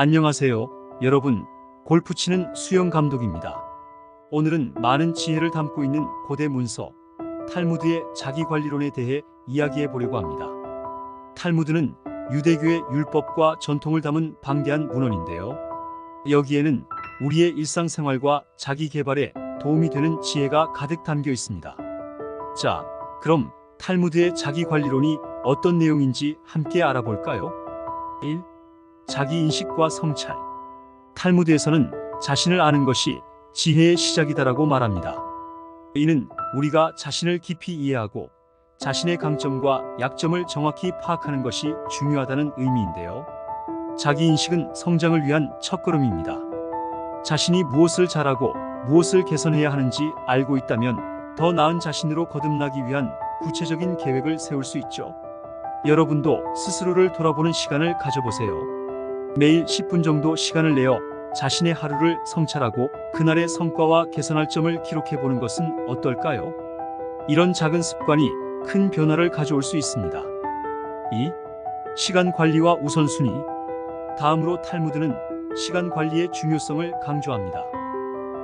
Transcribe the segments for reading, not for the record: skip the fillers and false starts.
안녕하세요, 여러분. 골프 치는 수영 감독입니다. 오늘은 많은 지혜를 담고 있는 고대 문서 탈무드의 자기관리론에 대해 이야기해 보려고 합니다. 탈무드는 유대교의 율법과 전통을 담은 방대한 문헌인데요. 여기에는 우리의 일상생활과 자기 개발에 도움이 되는 지혜가 가득 담겨 있습니다. 자, 그럼 탈무드의 자기관리론이 어떤 내용인지 함께 알아볼까요? 1. 자기인식과 성찰. 탈무드에서는 자신을 아는 것이 지혜의 시작이다라고 말합니다. 이는 우리가 자신을 깊이 이해하고 자신의 강점과 약점을 정확히 파악하는 것이 중요하다는 의미인데요. 자기인식은 성장을 위한 첫걸음입니다. 자신이 무엇을 잘하고 무엇을 개선해야 하는지 알고 있다면 더 나은 자신으로 거듭나기 위한 구체적인 계획을 세울 수 있죠. 여러분도 스스로를 돌아보는 시간을 가져보세요. 매일 10분 정도 시간을 내어 자신의 하루를 성찰하고 그날의 성과와 개선할 점을 기록해 보는 것은 어떨까요? 이런 작은 습관이 큰 변화를 가져올 수 있습니다. 2. 시간 관리와 우선순위. 다음으로 탈무드는 시간 관리의 중요성을 강조합니다.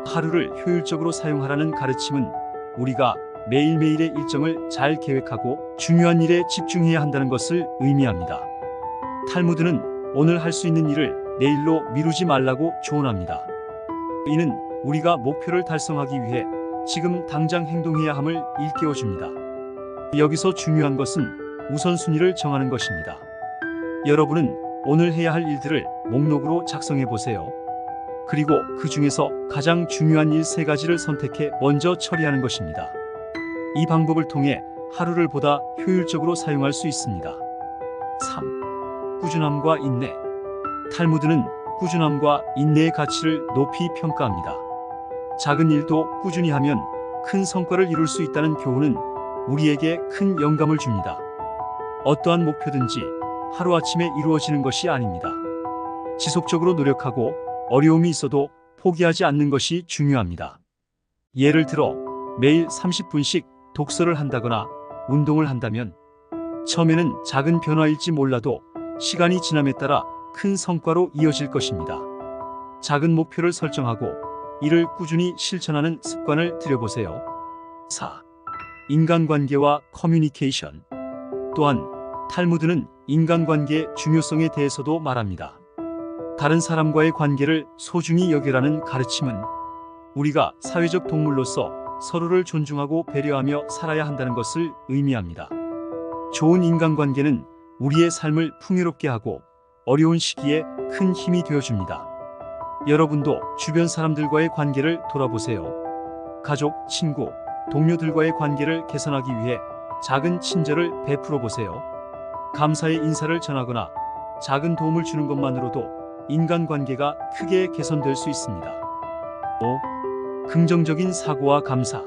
하루를 효율적으로 사용하라는 가르침은 우리가 매일매일의 일정을 잘 계획하고 중요한 일에 집중해야 한다는 것을 의미합니다. 탈무드는 오늘 할 수 있는 일을 내일로 미루지 말라고 조언합니다. 이는 우리가 목표를 달성하기 위해 지금 당장 행동해야 함을 일깨워줍니다. 여기서 중요한 것은 우선순위를 정하는 것입니다. 여러분은 오늘 해야 할 일들을 목록으로 작성해 보세요. 그리고 그 중에서 가장 중요한 일 3가지를 선택해 먼저 처리하는 것입니다. 이 방법을 통해 하루를 보다 효율적으로 사용할 수 있습니다. 3. 꾸준함과 인내. 탈무드는 꾸준함과 인내의 가치를 높이 평가합니다. 작은 일도 꾸준히 하면 큰 성과를 이룰 수 있다는 교훈은 우리에게 큰 영감을 줍니다. 어떠한 목표든지 하루아침에 이루어지는 것이 아닙니다. 지속적으로 노력하고 어려움이 있어도 포기하지 않는 것이 중요합니다. 예를 들어 매일 30분씩 독서를 한다거나 운동을 한다면 처음에는 작은 변화일지 몰라도 시간이 지남에 따라 큰 성과로 이어질 것입니다. 작은 목표를 설정하고 이를 꾸준히 실천하는 습관을 들여보세요. 4. 인간관계와 커뮤니케이션. 또한 탈무드는 인간관계의 중요성에 대해서도 말합니다. 다른 사람과의 관계를 소중히 여기라는 가르침은 우리가 사회적 동물로서 서로를 존중하고 배려하며 살아야 한다는 것을 의미합니다. 좋은 인간관계는 우리의 삶을 풍요롭게 하고 어려운 시기에 큰 힘이 되어줍니다. 여러분도 주변 사람들과의 관계를 돌아보세요. 가족, 친구, 동료들과의 관계를 개선하기 위해 작은 친절을 베풀어 보세요. 감사의 인사를 전하거나 작은 도움을 주는 것만으로도 인간관계가 크게 개선될 수 있습니다. 5. 긍정적인 사고와 감사.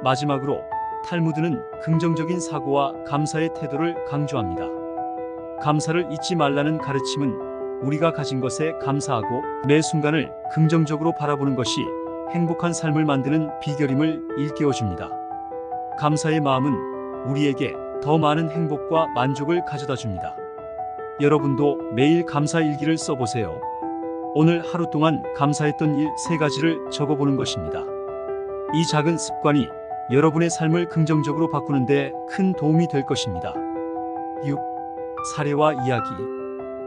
마지막으로 탈무드는 긍정적인 사고와 감사의 태도를 강조합니다. 감사를 잊지 말라는 가르침은 우리가 가진 것에 감사하고 매 순간을 긍정적으로 바라보는 것이 행복한 삶을 만드는 비결임을 일깨워줍니다. 감사의 마음은 우리에게 더 많은 행복과 만족을 가져다 줍니다. 여러분도 매일 감사 일기를 써보세요. 오늘 하루 동안 감사했던 일 3가지를 적어보는 것입니다. 이 작은 습관이 여러분의 삶을 긍정적으로 바꾸는 데 큰 도움이 될 것입니다. 6. 사례와 이야기.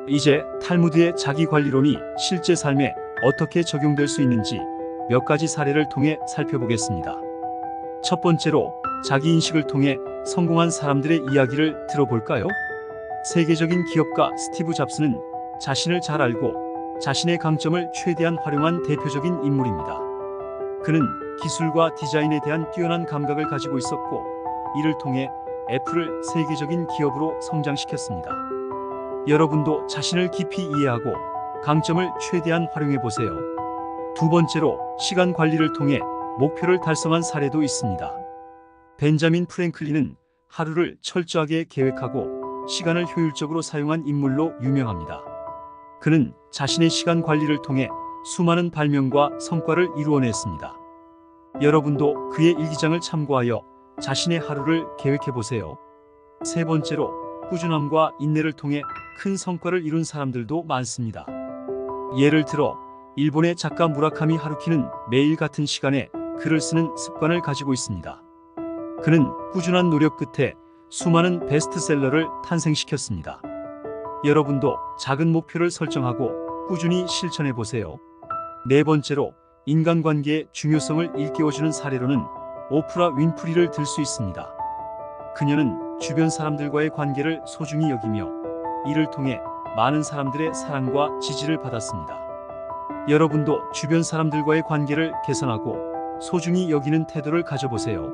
이제 탈무드의 자기관리론이 실제 삶에 어떻게 적용될 수 있는지 몇 가지 사례를 통해 살펴보겠습니다. 첫 번째로 자기인식을 통해 성공한 사람들의 이야기를 들어볼까요? 세계적인 기업가 스티브 잡스는 자신을 잘 알고 자신의 강점을 최대한 활용한 대표적인 인물입니다. 그는 기술과 디자인에 대한 뛰어난 감각을 가지고 있었고 이를 통해 애플을 세계적인 기업으로 성장시켰습니다. 여러분도 자신을 깊이 이해하고 강점을 최대한 활용해 보세요. 두 번째로 시간 관리를 통해 목표를 달성한 사례도 있습니다. 벤자민 프랭클린은 하루를 철저하게 계획하고 시간을 효율적으로 사용한 인물로 유명합니다. 그는 자신의 시간 관리를 통해 수많은 발명과 성과를 이루어냈습니다. 여러분도 그의 일기장을 참고하여 자신의 하루를 계획해 보세요. 세 번째로 꾸준함과 인내를 통해 큰 성과를 이룬 사람들도 많습니다. 예를 들어 일본의 작가 무라카미 하루키는 매일 같은 시간에 글을 쓰는 습관을 가지고 있습니다. 그는 꾸준한 노력 끝에 수많은 베스트셀러를 탄생시켰습니다. 여러분도 작은 목표를 설정하고 꾸준히 실천해 보세요. 네 번째로 인간관계의 중요성을 일깨워주는 사례로는 오프라 윈프리를 들 수 있습니다. 그녀는 주변 사람들과의 관계를 소중히 여기며 이를 통해 많은 사람들의 사랑과 지지를 받았습니다. 여러분도 주변 사람들과의 관계를 개선하고 소중히 여기는 태도를 가져보세요.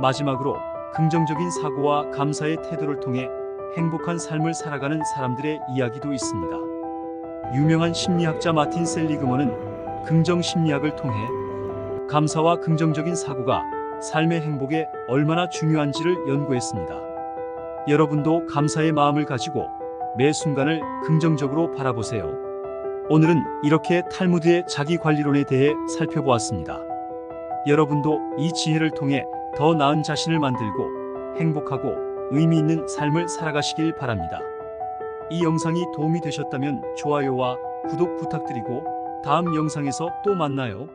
마지막으로 긍정적인 사고와 감사의 태도를 통해 행복한 삶을 살아가는 사람들의 이야기도 있습니다. 유명한 심리학자 마틴 셀리그먼은 긍정 심리학을 통해 감사와 긍정적인 사고가 삶의 행복에 얼마나 중요한지를 연구했습니다. 여러분도 감사의 마음을 가지고 매 순간을 긍정적으로 바라보세요. 오늘은 이렇게 탈무드의 자기관리론에 대해 살펴보았습니다. 여러분도 이 지혜를 통해 더 나은 자신을 만들고 행복하고 의미 있는 삶을 살아가시길 바랍니다. 이 영상이 도움이 되셨다면 좋아요와 구독 부탁드리고 다음 영상에서 또 만나요.